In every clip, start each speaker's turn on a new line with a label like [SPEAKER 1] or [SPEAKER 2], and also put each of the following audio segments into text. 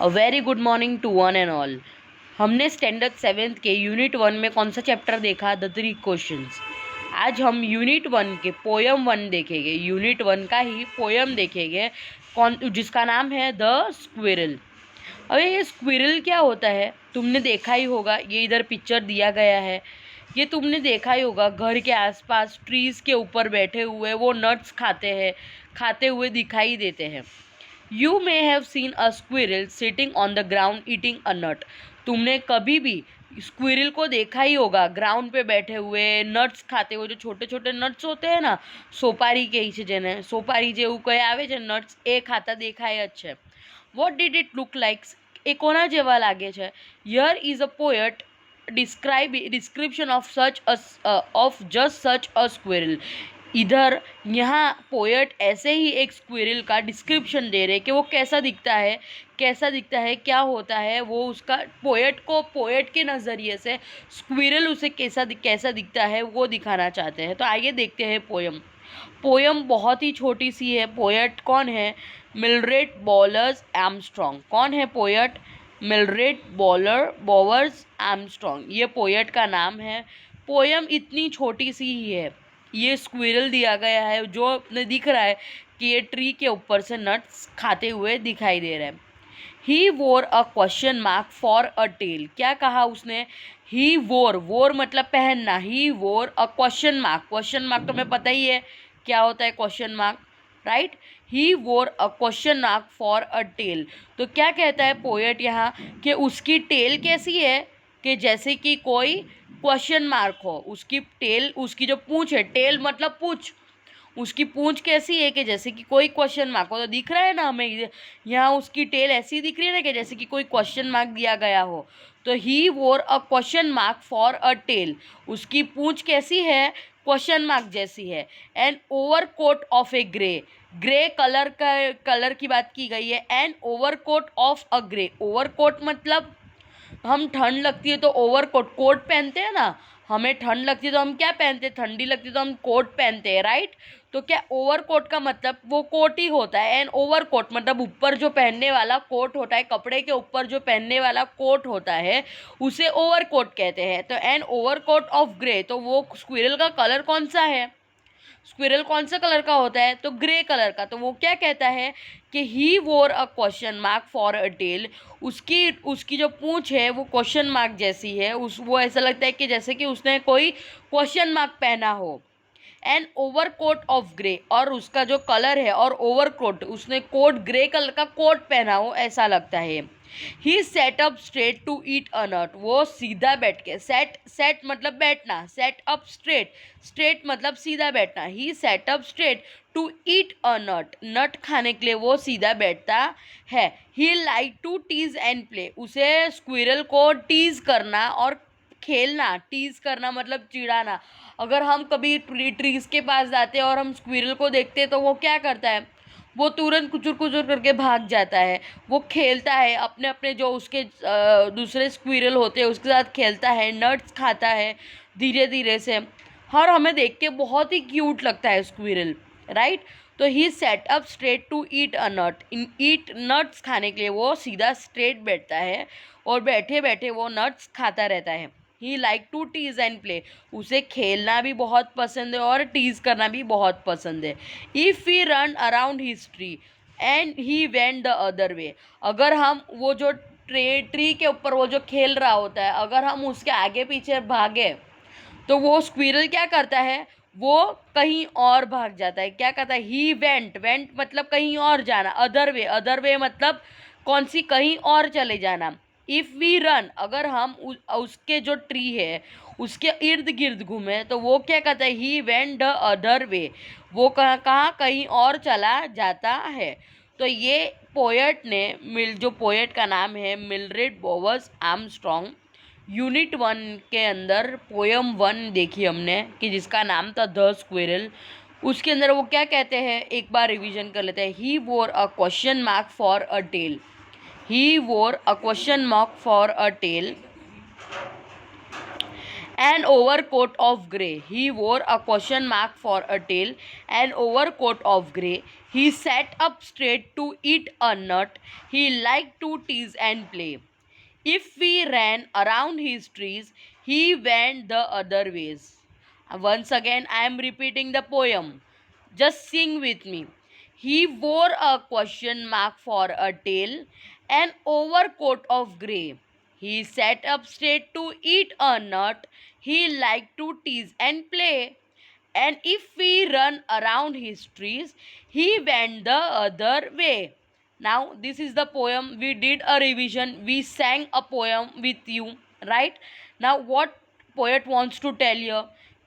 [SPEAKER 1] A very good morning to one and all. हमने standard 7th के unit 1 में कौन सा चैप्टर देखा? The three questions. आज हम यूनिट 1 के पोयम 1 देखेंगे। यूनिट 1 का ही पोयम देखेंगे जिसका नाम है द स्क्विरल। अरे ये स्क्विरल क्या होता है? तुमने देखा ही होगा, ये इधर पिक्चर दिया गया है। ये तुमने देखा ही होगा, घर के आसपास ट्रीज़ के ऊपर बैठे हुए वो नट्स खाते हुए दिखाई देते हैं। You may have seen a squirrel sitting on the ground eating a nut. तुमने कभी भी स्क्विरल को देखा ही होगा ग्राउंड पे बैठे हुए नट्स खाते हुए। जो छोटे छोटे नट्स होते हैं ना, સોપારી કહે છે જેને, સોપારી જેવું કંઈ આવે છે નટ્સ, એ ખાતા દેખાય જ છે. What did it look like? એ કોના જેવા લાગે છે? Here is a poet description of just such a squirrel. इधर यहाँ पोएट ऐसे ही एक स्क्विरल का डिस्क्रिप्शन दे रहे कि वो कैसा दिखता है, क्या होता है वो। उसका पोएट के नज़रिए से स्क्विरल उसे कैसा दिखता है वो दिखाना चाहते हैं। तो आइए देखते हैं पोयम बहुत ही छोटी सी है। पोएट कौन है? मिलरेड बॉवर्स आर्मस्ट्रॉन्ग। कौन है पोएट? मिलरेड बॉवर्स आर्मस्ट्रॉन्ग, ये पोएट का नाम है। पोयम इतनी छोटी सी ही है। ये स्क्विरल दिया गया है जो दिख रहा है कि ये ट्री के ऊपर से नट्स खाते हुए दिखाई दे रहा है। He wore a question mark for a tail. क्या कहा उसने? ही वोर मतलब पहनना। ही वोर अ क्वेश्चन मार्क तो हमें पता ही है क्या होता है question mark, right. He wore a question mark for a tail. तो क्या कहता है पोएट यहाँ कि उसकी टेल कैसी है कि जैसे कि कोई क्वेश्चन मार्क हो। उसकी टेल, उसकी जो पूंछ है, टेल मतलब पूंछ, उसकी पूंछ कैसी है कि जैसे कि कोई क्वेश्चन मार्क हो। तो दिख रहा है ना हमें यहाँ उसकी टेल ऐसी दिख रही है ना कि जैसे कि कोई क्वेश्चन मार्क दिया गया हो। तो he wore a question mark for a tail. उसकी पूंछ कैसी है? क्वेश्चन मार्क जैसी है। An overcoat of a grey colour की बात की गई है। An overcoat of a grey. Overcoat मतलब हम ठंड लगती है तो ओवर कोट पहनते हैं ना। हमें ठंड लगती है तो हम क्या पहनते हैं? ठंडी लगती है तो हम कोट पहनते हैं, राइट। तो क्या ओवर कोट का मतलब वो कोट ही होता है। एन ओवर कोट मतलब ऊपर जो पहनने वाला कोट होता है, कपड़े के ऊपर जो पहनने वाला कोट होता है उसे ओवर कोट कहते हैं। तो an overcoat of grey, तो वो स्क्विरल का कलर कौन सा है? स्क्विरल कौन सा कलर का होता है? तो ग्रे कलर का। तो वो क्या कहता है कि he wore a question mark for a tail. उसकी जो पूंछ है वो क्वेश्चन मार्क जैसी है। वो ऐसा लगता है कि जैसे कि उसने कोई क्वेश्चन मार्क पहना हो। An overcoat of grey, और उसका जो कलर है, और ओवर कोट, उसने कोट ग्रे कलर का कोट पहना हो ऐसा लगता है। He sat up straight to eat a nut. वो सीधा बैठ के, सेट मतलब बैठना, सेट अप स्ट्रेट मतलब सीधा बैठना। He sat up straight to eat a nut खाने के लिए वो सीधा बैठता है। He like to tease and play. उसे स्क्विरल को टीज करना और खेलना। टीज करना मतलब चिढ़ाना। अगर हम कभी ट्रीज के पास जाते हैं और हम स्क्विरल को देखते हैं तो वो क्या करता है? वो तुरंत कुचुर कुचुर करके भाग जाता है। वो खेलता है अपने अपने जो उसके दूसरे स्क्विरल होते हैं उसके साथ खेलता है, नट्स खाता है धीरे धीरे से। और हमें देख के बहुत ही क्यूट लगता है स्क्विरल, राइट। तो he sat up straight to eat a eat nuts खाने के लिए वो सीधा स्ट्रेट बैठता है और बैठे बैठे वो नट्स खाता रहता है। He like to tease and play. उसे खेलना भी बहुत पसंद है और टीज करना भी बहुत पसंद है। If we run around his tree and he went the other way. अगर हम वो जो ट्री के ऊपर वो जो खेल रहा होता है, अगर हम उसके आगे पीछे भागे तो वो स्क्विरल क्या करता है? वो कहीं और भाग जाता है। क्या कहता है? ही वेंट मतलब कहीं और जाना। अदर वे मतलब कौन सी? कहीं और चले जाना। इफ़ वी रन, अगर हम उसके जो ट्री है उसके इर्द गिर्द घूमे तो वो क्या कहता है? ही वेंट द अदर वे। वो कहाँ कहीं और चला जाता है। तो ये पोएट ने जो पोएट का नाम है मिलरेड बॉवर्स आर्मस्ट्रॉन्ग। यूनिट 1 के अंदर पोयम 1 देखी हमने कि जिसका नाम था द स्क्विरल। उसके अंदर वो क्या कहते हैं एक बार रिवीजन कर लेते हैं। He wore a question mark for a tail. He wore a question mark for a tail An overcoat of grey. He wore a question mark for a tail. An overcoat of grey. He sat up straight to eat a nut. He liked to tease and play. If we ran around his trees, he went the other ways. Once again, I am repeating the poem. Just sing with me. He wore a question mark for a tail, an overcoat of grey. He sat up straight to eat a nut. He liked to tease and play. And if we run around his trees, he went the other way. Now, this is the poem. We did a revision. We sang a poem with you, right? Now, what poet wants to tell you?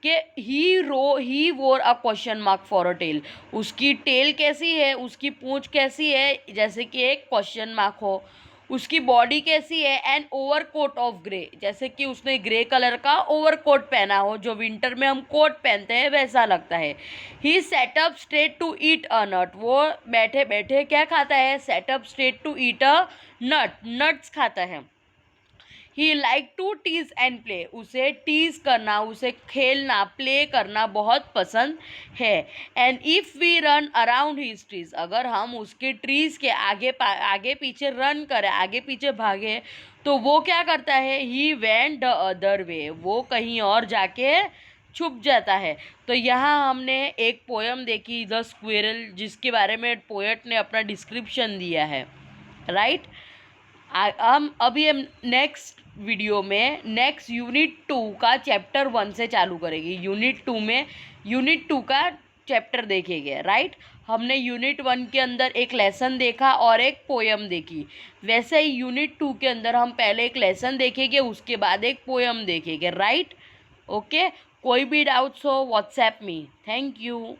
[SPEAKER 1] कि he wore a question mark for a tail. उसकी tail कैसी है, उसकी पूंछ कैसी है, जैसे कि एक क्वेश्चन मार्क हो. उसकी बॉडी कैसी है, एन ओवरकोट ऑफ ग्रे, जैसे कि उसने ग्रे कलर का ओवरकोट पहना हो, जो विंटर में हम कोट पहनते हैं वैसा लगता है. He sat up straight to eat a nut. वो बैठे बैठे क्या खाता है? Sat up straight to eat a nut, nuts खाता है. He like to tease and play. उसे टीज करना, उसे खेलना, प्ले करना बहुत पसंद है. And if we run around his trees, अगर हम उसके ट्रीज के आगे पीछे रन करें, आगे पीछे भागे, तो वो क्या करता है? ही वेंट द अदर वे. वो कहीं और जाके छुप जाता है. तो यहाँ हमने एक पोयम देखी, द स्क्विरल, जिसके बारे में पोएट ने अपना डिस्क्रिप्शन दिया है, राइट? हम नेक्स्ट वीडियो में नेक्स्ट यूनिट 2 का चैप्टर 1 से चालू करेंगे. यूनिट 2 में यूनिट 2 का चैप्टर देखेंगे, राइट? हमने यूनिट 1 के अंदर एक लेसन देखा और एक पोयम देखी. वैसे ही यूनिट 2 के अंदर हम पहले एक लेसन देखेंगे, उसके बाद एक पोयम देखेंगे, राइट? ओके. कोई भी डाउट्स हो व्हाट्सएप मी. Thank you.